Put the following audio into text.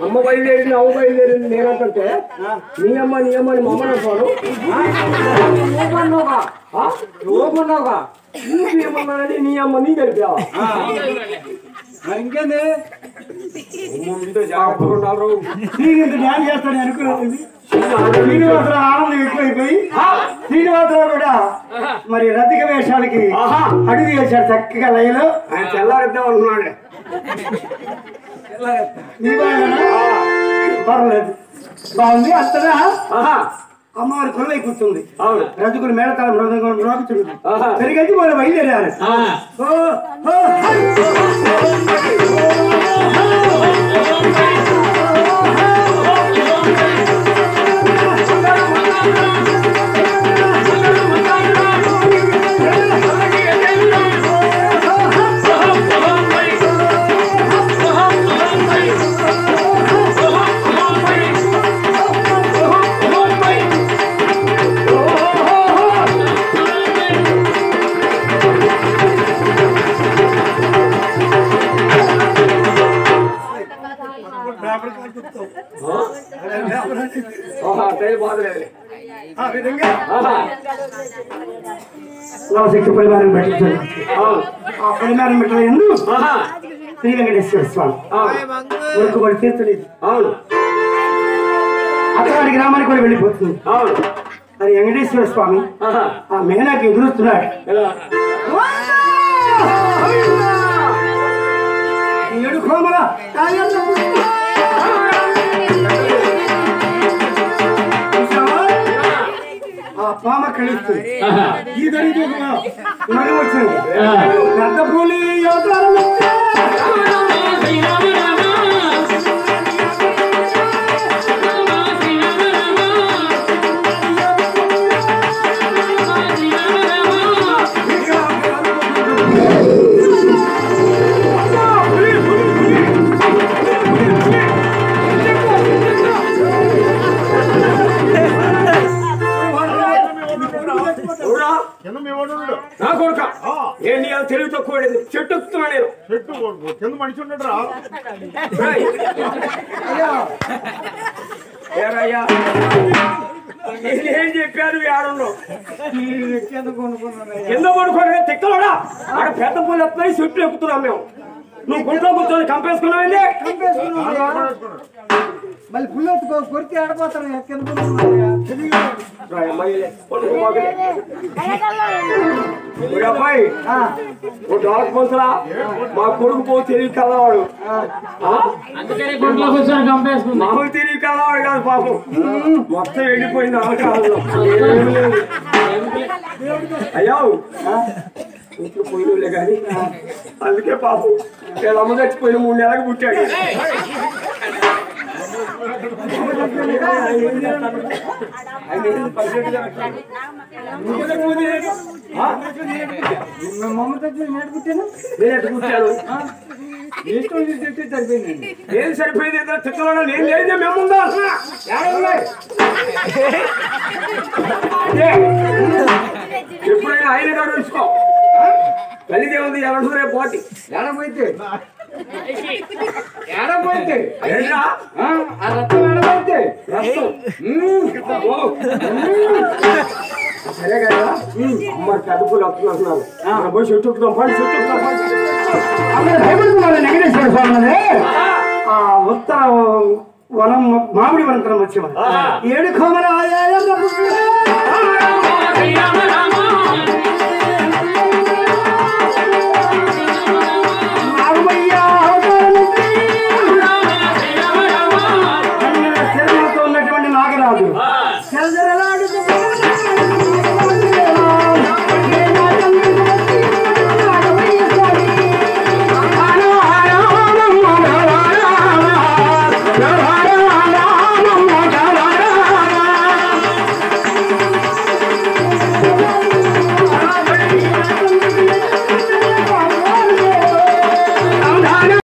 అమ్మ బయలుదేరింది అమ్మ బయలుదేరింది నేనంటే నీ అమ్మ అని మమ్మల్ని అంటాను నువ్వున్నావుగా ఏమన్నానని నీ అమ్మ నీ గడిపావా ఇంకేంది జాగ్రత్తగా నీకు ధ్యానం చేస్తాను అనుకున్నది శ్రీనివాసరావు ఆనందం ఎక్కువైపోయి శ్రీనివాసరావు కూడా మరి రతిక వేషాలకి అడుగు వేశాడు చక్కగా లయలో ఆయన తెల్లారిద్దాం అనుకున్నాడు పర్వాలేదు బాగుంది అంతగా అమ్మవారి కొల్లై కూర్చుంది రజకులు మేడతాల మృదంగం రోగుతుంది పెరిగైతే వాళ్ళు బయలుదేరారు శక్తి పరిమాణం పెట్టించారు ఆ పరిమాణం పెట్టలేదు శ్రీ వెంకటేశ్వర స్వామి వరకు తీర్చలేదు అక్కడ గ్రామానికి కూడా వెళ్ళిపోతుంది అది వెంకటేశ్వర స్వామి ఆ మేనాకి ఎదురుస్తున్నాడు ఏడు కోమల ఆ పామ కలుస్తుంది ఈ దరికి మనం వచ్చింది పెద్ద పూలి నా కొడుక ఏంటి తెలుగు తక్కువ చెట్టు ఎక్కుతున్నా నేను చెట్టు కింద మనిషి ఉన్నాడు రా ఏం చెప్పారు ఆడంలో కింద పడుకోవడం తిక్కలోడా ఆడ పెద్ద పూలు ఎత్తున్నాయి చెట్లు ఎక్కుతున్నాం మేము నువ్వు గుంట్లో కూర్చొని కంపేసుకున్నావు మళ్ళీ పుల్లు ఎత్తుకో కొరితే ఆడిపోతారు అబ్బాయి డాక్టర్లా మా కొడుకు పో తిరిగి కలవాడు మామూలు తిరిగి కలవాడు కాదు పాపం మొత్తం వెళ్ళిపోయింది ఆకాలంలో అయ్యా ఇంట్లో పోయినలే కానీ అందుకే పాపం నేను అమ్మ చచ్చిపోయిన 3 నెలలకు పుట్టాడు ఏం సరిపోయింది తిక్కలో నేను లేదు మేముందా ఎప్పుడైనా ఆయన గారు ఇసుకో కలిదే ఉంది ఎలా రేపు పోటీ ఎడపోయితే ఎడపోయితే రక్తం ఎడపోయితే సరే కదా అమ్మ కడుపులు వస్తున్నారు పోయి చుట్టుకున్నాం భయపడుతున్నారు వెంకటేశ్వర స్వామి ఉత్తర వనం మామిడి వంతరం వచ్చేవారు 7 కోమల